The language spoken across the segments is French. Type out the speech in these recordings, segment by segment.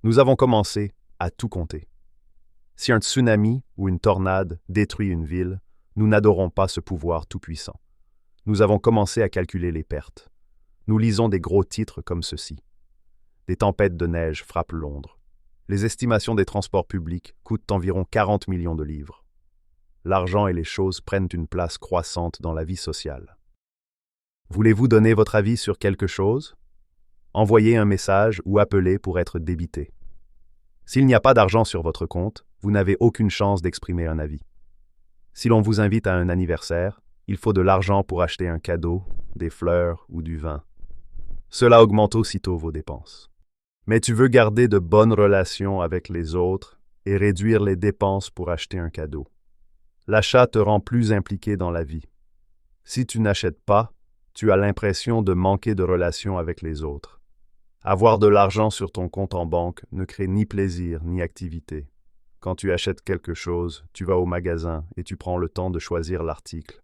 Nous avons commencé à tout compter. Si un tsunami ou une tornade détruit une ville, nous n'adorons pas ce pouvoir tout-puissant. Nous avons commencé à calculer les pertes. Nous lisons des gros titres comme ceci. Des tempêtes de neige frappent Londres. Les estimations des transports publics coûtent environ 40 millions de livres. L'argent et les choses prennent une place croissante dans la vie sociale. Voulez-vous donner votre avis sur quelque chose? Envoyez un message ou appelez pour être débité. S'il n'y a pas d'argent sur votre compte, vous n'avez aucune chance d'exprimer un avis. Si l'on vous invite à un anniversaire, il faut de l'argent pour acheter un cadeau, des fleurs ou du vin. Cela augmente aussitôt vos dépenses. Mais tu veux garder de bonnes relations avec les autres et réduire les dépenses pour acheter un cadeau. L'achat te rend plus impliqué dans la vie. Si tu n'achètes pas, tu as l'impression de manquer de relations avec les autres. Avoir de l'argent sur ton compte en banque ne crée ni plaisir ni activité. Quand tu achètes quelque chose, tu vas au magasin et tu prends le temps de choisir l'article.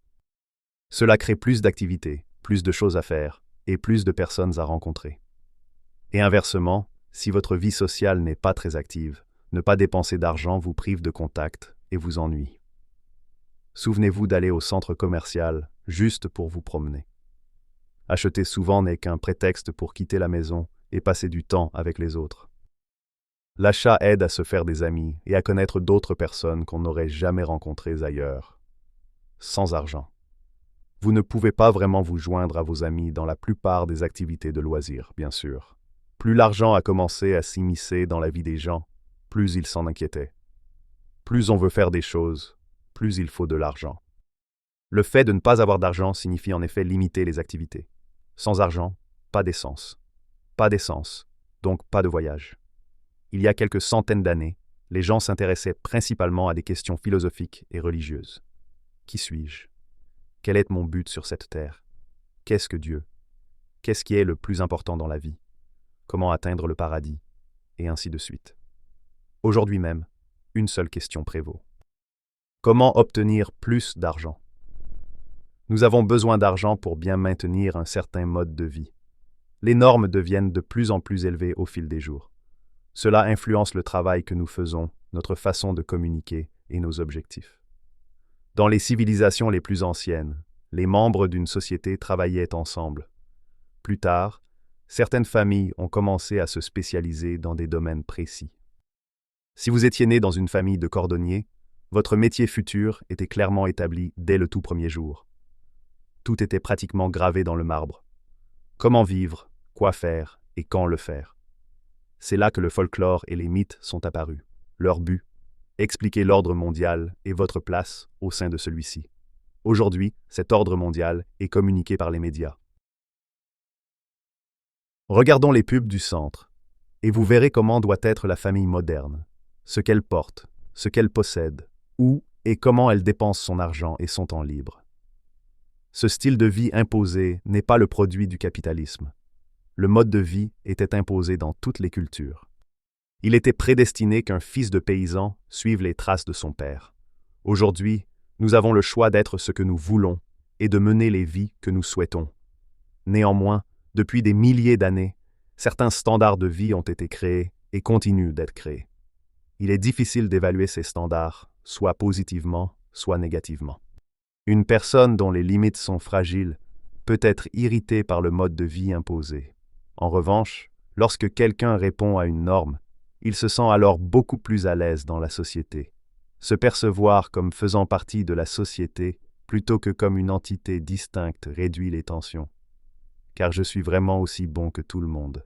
Cela crée plus d'activités, plus de choses à faire et plus de personnes à rencontrer. Et inversement, si votre vie sociale n'est pas très active, ne pas dépenser d'argent vous prive de contact et vous ennuie. Souvenez-vous d'aller au centre commercial juste pour vous promener. Acheter souvent n'est qu'un prétexte pour quitter la maison et passer du temps avec les autres. L'achat aide à se faire des amis et à connaître d'autres personnes qu'on n'aurait jamais rencontrées ailleurs. Sans argent. Vous ne pouvez pas vraiment vous joindre à vos amis dans la plupart des activités de loisirs, bien sûr. Plus l'argent a commencé à s'immiscer dans la vie des gens, plus ils s'en inquiétaient. Plus on veut faire des choses, plus il faut de l'argent. Le fait de ne pas avoir d'argent signifie en effet limiter les activités. Sans argent, pas d'essence. Pas d'essence, donc pas de voyage. Il y a quelques centaines d'années, les gens s'intéressaient principalement à des questions philosophiques et religieuses. Qui suis-je? Quel est mon but sur cette terre? Qu'est-ce que Dieu? Qu'est-ce qui est le plus important dans la vie? Comment atteindre le paradis? Et ainsi de suite. Aujourd'hui même, une seule question prévaut. Comment obtenir plus d'argent? Nous avons besoin d'argent pour bien maintenir un certain mode de vie. Les normes deviennent de plus en plus élevées au fil des jours. Cela influence le travail que nous faisons, notre façon de communiquer et nos objectifs. Dans les civilisations les plus anciennes, les membres d'une société travaillaient ensemble. Plus tard, certaines familles ont commencé à se spécialiser dans des domaines précis. Si vous étiez né dans une famille de cordonniers, votre métier futur était clairement établi dès le tout premier jour. Tout était pratiquement gravé dans le marbre. Comment vivre, quoi faire et quand le faire. C'est là que le folklore et les mythes sont apparus. Leur but, expliquer l'ordre mondial et votre place au sein de celui-ci. Aujourd'hui, cet ordre mondial est communiqué par les médias. Regardons les pubs du centre, et vous verrez comment doit être la famille moderne, ce qu'elle porte, ce qu'elle possède, où et comment elle dépense son argent et son temps libre. Ce style de vie imposé n'est pas le produit du capitalisme. Le mode de vie était imposé dans toutes les cultures. Il était prédestiné qu'un fils de paysan suive les traces de son père. Aujourd'hui, nous avons le choix d'être ce que nous voulons et de mener les vies que nous souhaitons. Néanmoins, depuis des milliers d'années, certains standards de vie ont été créés et continuent d'être créés. Il est difficile d'évaluer ces standards, soit positivement, soit négativement. Une personne dont les limites sont fragiles peut être irritée par le mode de vie imposé. En revanche, lorsque quelqu'un répond à une norme, il se sent alors beaucoup plus à l'aise dans la société. Se percevoir comme faisant partie de la société plutôt que comme une entité distincte réduit les tensions. Car je suis vraiment aussi bon que tout le monde.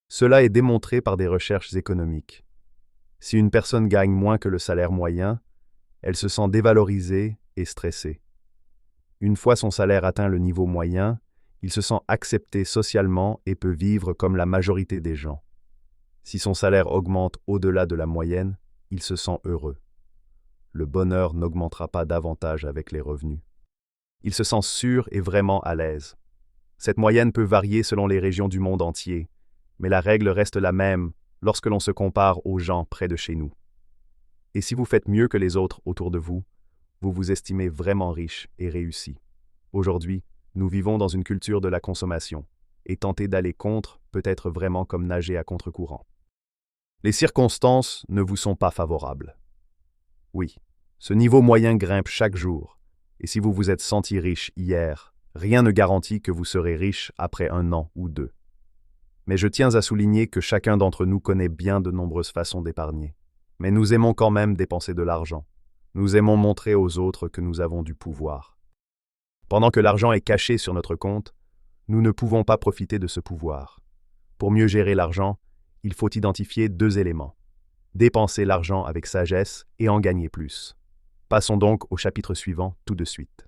Cela est démontré par des recherches économiques. Si une personne gagne moins que le salaire moyen, elle se sent dévalorisée et stressée. Une fois son salaire atteint le niveau moyen, il se sent accepté socialement et peut vivre comme la majorité des gens. Si son salaire augmente au-delà de la moyenne, il se sent heureux. Le bonheur n'augmentera pas davantage avec les revenus. Il se sent sûr et vraiment à l'aise. Cette moyenne peut varier selon les régions du monde entier, mais la règle reste la même lorsque l'on se compare aux gens près de chez nous. Et si vous faites mieux que les autres autour de vous, vous vous estimez vraiment riche et réussi. Aujourd'hui, nous vivons dans une culture de la consommation, et tenter d'aller contre peut être vraiment comme nager à contre-courant. Les circonstances ne vous sont pas favorables. Oui, ce niveau moyen grimpe chaque jour, et si vous vous êtes senti riche hier, rien ne garantit que vous serez riche après 1 an ou 2. Mais je tiens à souligner que chacun d'entre nous connaît bien de nombreuses façons d'épargner. Mais nous aimons quand même dépenser de l'argent. Nous aimons montrer aux autres que nous avons du pouvoir. Pendant que l'argent est caché sur notre compte, nous ne pouvons pas profiter de ce pouvoir. Pour mieux gérer l'argent, il faut identifier 2 éléments. Dépenser l'argent avec sagesse et en gagner plus. Passons donc au chapitre suivant tout de suite.